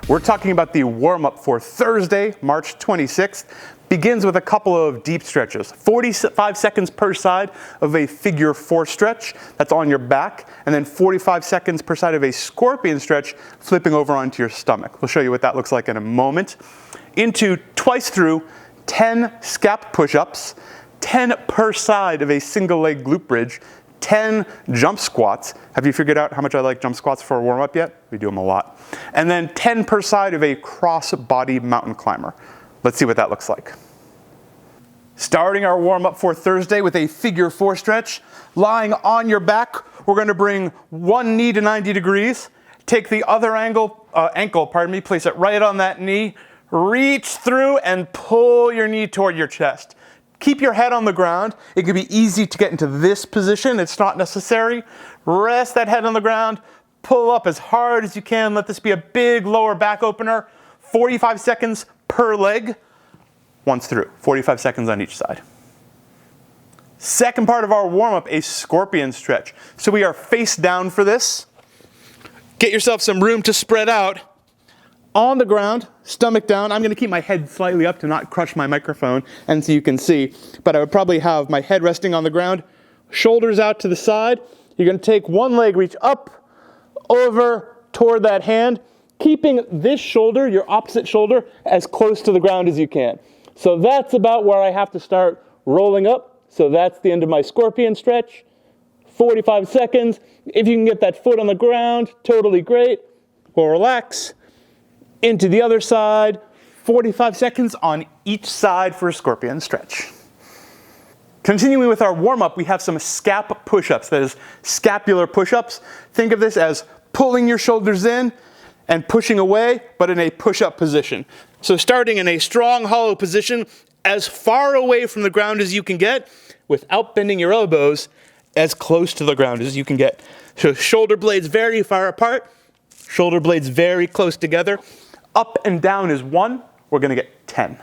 We're talking about the warm-up for Thursday, March 26th. Begins with a couple of deep stretches. 45 seconds per side of a figure 4 stretch, that's on your back, and then 45 seconds per side of a scorpion stretch, flipping over onto your stomach. We'll show you what that looks like in a moment. Into twice through 10 scap push-ups, 10 per side of a single leg glute bridge, 10 jump squats. Have you figured out how much I like jump squats for a warm-up yet? We do them a lot. And then 10 per side of a cross-body mountain climber. Let's see what that looks like. Starting our warm-up for Thursday with a figure 4 stretch. Lying on your back, we're going to bring one knee to 90 degrees. Take the other ankle, place it right on that knee. Reach through and pull your knee toward your chest. Keep your head on the ground. It can be easy to get into this position. It's not necessary. Rest that head on the ground. Pull up as hard as you can. Let this be a big lower back opener. 45 seconds per leg. Once through. 45 seconds on each side. Second part of our warm-up, a scorpion stretch. So we are face down for this. Get yourself some room to spread out. On the ground, stomach down. I'm going to keep my head slightly up to not crush my microphone and so you can see, but I would probably have my head resting on the ground, shoulders out to the side. You're going to take one leg, reach up, over, toward that hand, keeping this shoulder, your opposite shoulder, as close to the ground as you can. So that's about where I have to start rolling up. So that's the end of my scorpion stretch. 45 seconds. If you can get that foot on the ground, totally great. We'll relax. Into the other side, 45 seconds on each side for a scorpion stretch. Continuing with our warm-up, we have some scap push-ups, that is scapular push-ups. Think of this as pulling your shoulders in and pushing away, but in a push-up position. So starting in a strong hollow position, as far away from the ground as you can get, without bending your elbows, as close to the ground as you can get. So shoulder blades very far apart, shoulder blades very close together. Up and down is 1, we're going to get 10.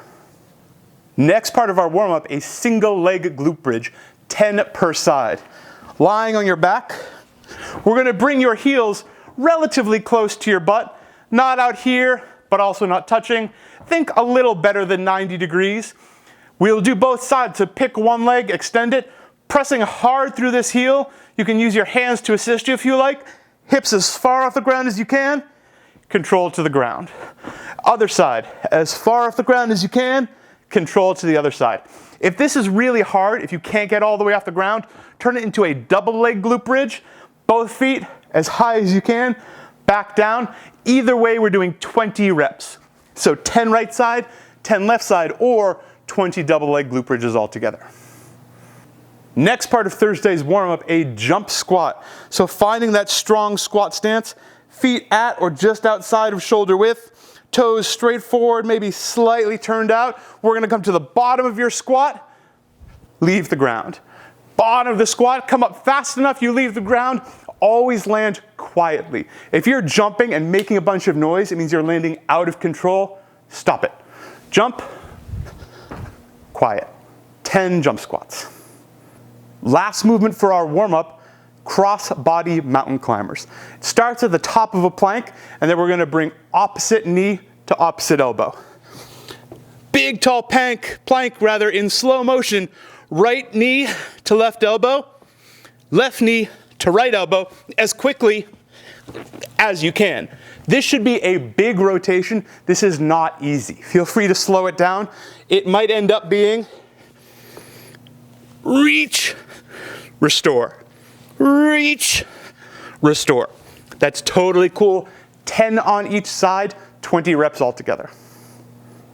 Next part of our warm-up, a single leg glute bridge, 10 per side. Lying on your back, we're going to bring your heels relatively close to your butt, not out here, but also not touching. Think a little better than 90 degrees. We'll do both sides, so pick one leg, extend it, pressing hard through this heel. You can use your hands to assist you if you like. Hips as far off the ground as you can. Control to the ground. Other side, as far off the ground as you can, control to the other side. If this is really hard, if you can't get all the way off the ground, turn it into a double leg glute bridge. Both feet as high as you can, back down. Either way, we're doing 20 reps. So 10 right side, 10 left side, or 20 double leg glute bridges altogether. Next part of Thursday's warm-up, a jump squat. So finding that strong squat stance, feet at or just outside of shoulder width, toes straight forward, maybe slightly turned out. We're going to come to the bottom of your squat, leave the ground. Bottom of the squat, come up fast enough, you leave the ground, always land quietly. If you're jumping and making a bunch of noise, it means you're landing out of control. Stop it. Jump, quiet. 10 jump squats. Last movement for our warm-up, cross-body mountain climbers. It starts at the top of a plank, and then we're going to bring opposite knee to opposite elbow. Big tall plank in slow motion, right knee to left elbow, left knee to right elbow, as quickly as you can. This should be a big rotation. This is not easy. Feel free to slow it down. It might end up being reach, restore. Reach, restore. That's totally cool. 10 on each side, 20 reps altogether.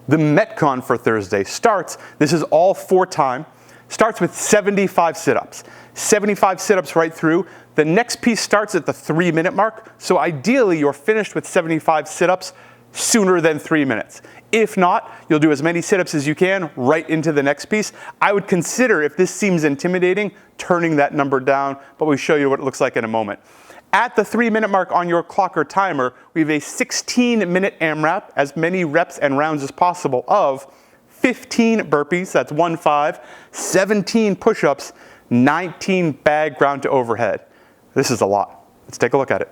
The Metcon for Thursday starts, this is all 4 time, starts with 75 sit-ups. 75 sit-ups right through. The next piece starts at the 3-minute mark, so ideally you're finished with 75 sit-ups sooner than 3 minutes. If not, you'll do as many sit-ups as you can right into the next piece. I would consider, if this seems intimidating, turning that number down, but we'll show you what it looks like in a moment. At the 3-minute mark on your clock or timer, we have a 16-minute AMRAP, as many reps and rounds as possible, of 15 burpees, that's 1-5, 17 push-ups, 19 bag ground to overhead. This is a lot. Let's take a look at it.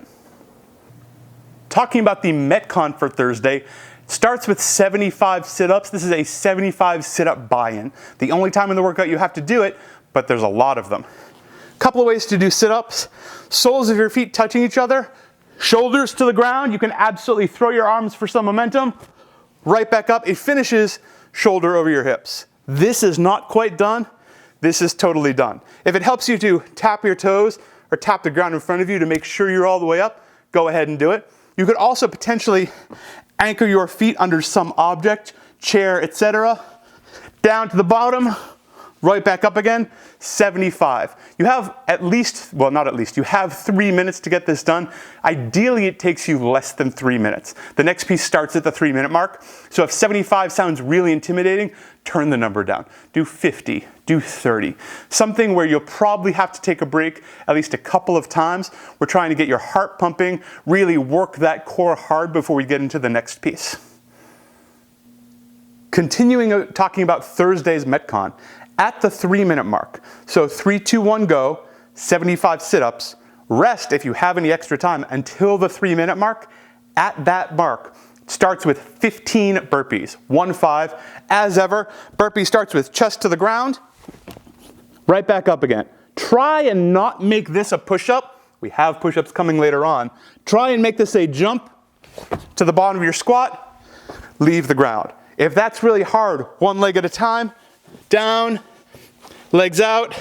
Talking about the Metcon for Thursday, starts with 75 sit-ups. This is a 75 sit-up buy-in. The only time in the workout you have to do it, but there's a lot of them. Couple of ways to do sit-ups. Soles of your feet touching each other, shoulders to the ground. You can absolutely throw your arms for some momentum. Right back up. It finishes shoulder over your hips. This is not quite done. This is totally done. If it helps you to tap your toes or tap the ground in front of you to make sure you're all the way up, go ahead and do it. You could also potentially anchor your feet under some object, chair, etc. Down to the bottom, right back up again, 75. You have at least, well, not at least, you have 3 minutes to get this done. Ideally, it takes you less than 3 minutes. The next piece starts at the 3-minute mark. So if 75 sounds really intimidating, turn the number down. Do 50, do 30. Something where you'll probably have to take a break at least a couple of times. We're trying to get your heart pumping, really work that core hard before we get into the next piece. Continuing talking about Thursday's Metcon. At the 3-minute mark, so 3, 2, 1, go, 75 sit-ups, rest if you have any extra time until the 3-minute mark. At that mark, starts with 15 burpees, 1, 5. As ever, burpee starts with chest to the ground, right back up again. Try and not make this a push-up. We have push-ups coming later on. Try and make this a jump to the bottom of your squat, leave the ground. If that's really hard, one leg at a time, down, legs out,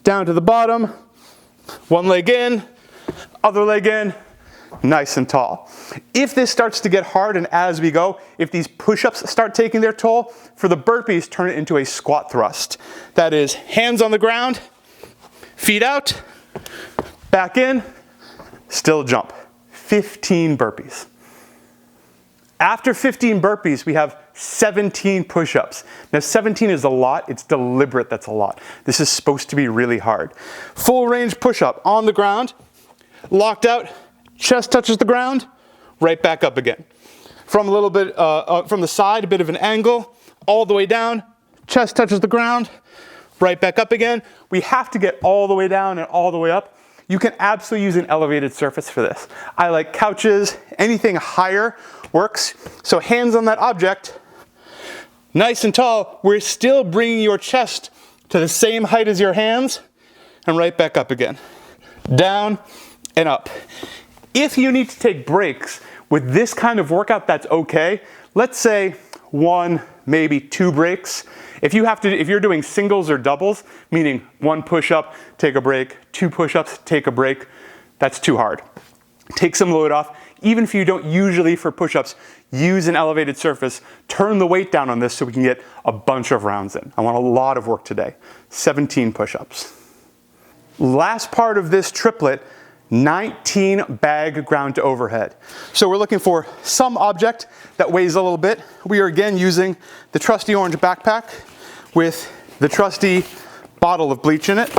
down to the bottom, one leg in, other leg in, nice and tall. If this starts to get hard and as we go, if these push-ups start taking their toll, for the burpees, turn it into a squat thrust. That is hands on the ground, feet out, back in, still jump. 15 burpees. After 15 burpees, we have 17 push-ups. Now 17 is a lot, it's deliberate that's a lot. This is supposed to be really hard. Full range push-up on the ground, locked out, chest touches the ground, right back up again. From a little bit, from the side, a bit of an angle, all the way down, chest touches the ground, right back up again. We have to get all the way down and all the way up. You can absolutely use an elevated surface for this. I like couches, anything higher works. So hands on that object, nice and tall. We're still bringing your chest to the same height as your hands and right back up again. Down and up. If you need to take breaks with this kind of workout, that's okay. Let's say 1, maybe 2 breaks. If you're doing singles or doubles, meaning 1 push-up, take a break, 2 push-ups, take a break, that's too hard. Take some load off. Even if you don't usually for push-ups, use an elevated surface. Turn the weight down on this so we can get a bunch of rounds in. I want a lot of work today. 17 push-ups. Last part of this triplet, 19 bag ground to overhead. So we're looking for some object that weighs a little bit. We are again using the trusty orange backpack with the trusty bottle of bleach in it.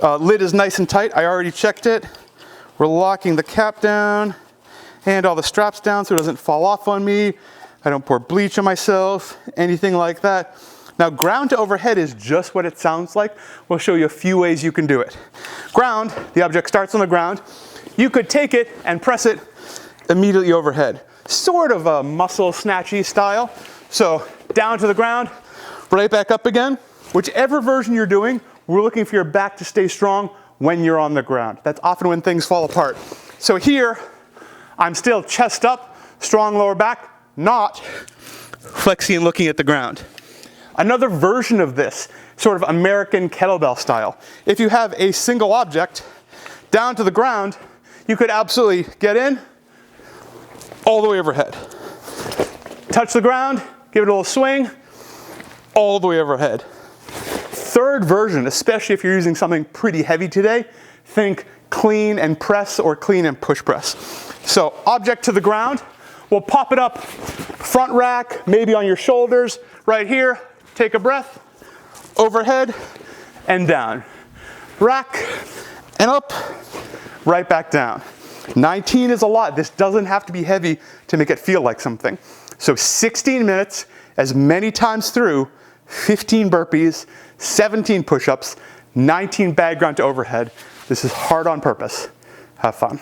Lid is nice and tight. I already checked it. We're locking the cap down and all the straps down so it doesn't fall off on me. I don't pour bleach on myself, anything like that. Now, ground to overhead is just what it sounds like. We'll show you a few ways you can do it. Ground, the object starts on the ground. You could take it and press it immediately overhead. Sort of a muscle snatchy style. So down to the ground, right back up again. Whichever version you're doing, we're looking for your back to stay strong when you're on the ground. That's often when things fall apart. So here, I'm still chest up, strong lower back, not flexing and looking at the ground. Another version of this, sort of American kettlebell style. If you have a single object down to the ground, you could absolutely get in all the way overhead. Touch the ground, give it a little swing, all the way overhead. Third version, especially if you're using something pretty heavy today, think clean and press or clean and push press. So object to the ground, we'll pop it up, front rack, maybe on your shoulders, right here, take a breath, overhead and down. Rack and up, right back down. 19 is a lot. This doesn't have to be heavy to make it feel like something. So 16 minutes, as many times through, 15 burpees, 17 push-ups, 19 bag ground to overhead. This is hard on purpose. Have fun.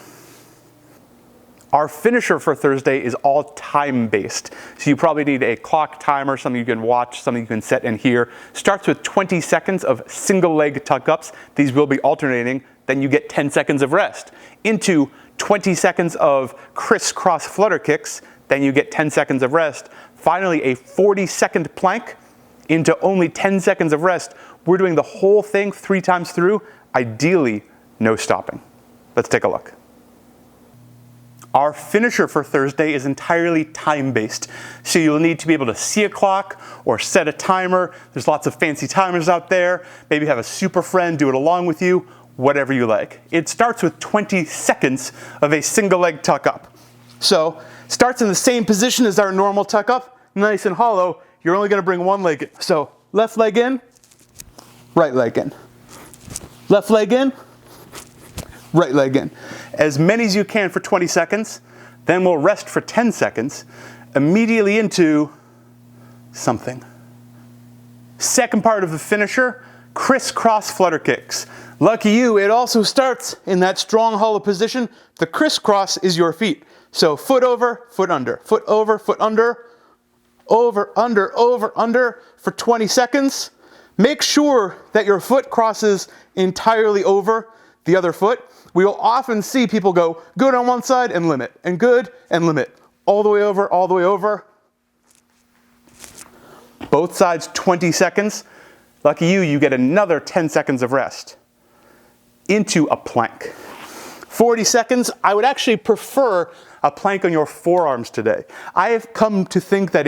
Our finisher for Thursday is all time-based. So you probably need a clock timer, something you can watch, something you can set in here. Starts with 20 seconds of single leg tuck-ups. These will be alternating. Then you get 10 seconds of rest. Into 20 seconds of Criss-Cross flutter kicks. Then you get 10 seconds of rest. Finally, a 40-second plank into only 10 seconds of rest. We're doing the whole thing 3 times through, ideally no stopping. Let's take a look. Our finisher for Thursday is entirely time-based. So you'll need to be able to see a clock or set a timer. There's lots of fancy timers out there. Maybe have a super friend do it along with you, whatever you like. It starts with 20 seconds of a single leg tuck up. So starts in the same position as our normal tuck up, nice and hollow. You're only gonna bring one leg in. So left leg in, right leg in. Left leg in, right leg in. As many as you can for 20 seconds, then we'll rest for 10 seconds, immediately into something. Second part of the finisher, Criss-Cross flutter kicks. Lucky you, it also starts in that strong hollow position. The crisscross is your feet. So foot over, foot under, foot over, foot under, over, under for 20 seconds. Make sure that your foot crosses entirely over the other foot. We will often see people go good on one side and limit, and good and limit. All the way over, all the way over. Both sides 20 seconds. Lucky you, you get another 10 seconds of rest. Into a plank. 40 seconds, I would actually prefer a plank on your forearms today. I have come to think that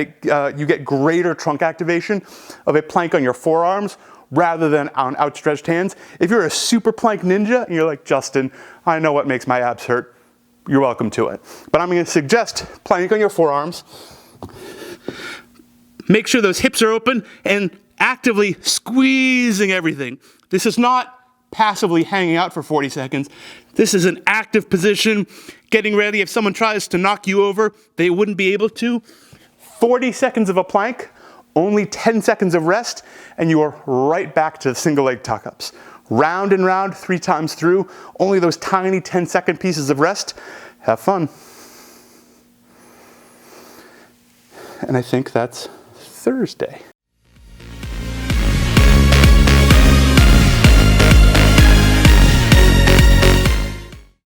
you get greater trunk activation of a plank on your forearms rather than on outstretched hands. If you're a super plank ninja and you're like, Justin, I know what makes my abs hurt, you're welcome to it. But I'm gonna suggest plank on your forearms. Make sure those hips are open and actively squeezing everything. This is not passively hanging out for 40 seconds. This is an active position, getting ready. If someone tries to knock you over, they wouldn't be able to. 40 seconds of a plank, only 10 seconds of rest, and you are right back to the single leg tuck-ups. Round and round 3 times through, only those tiny 10-second pieces of rest. Have fun. And I think that's Thursday.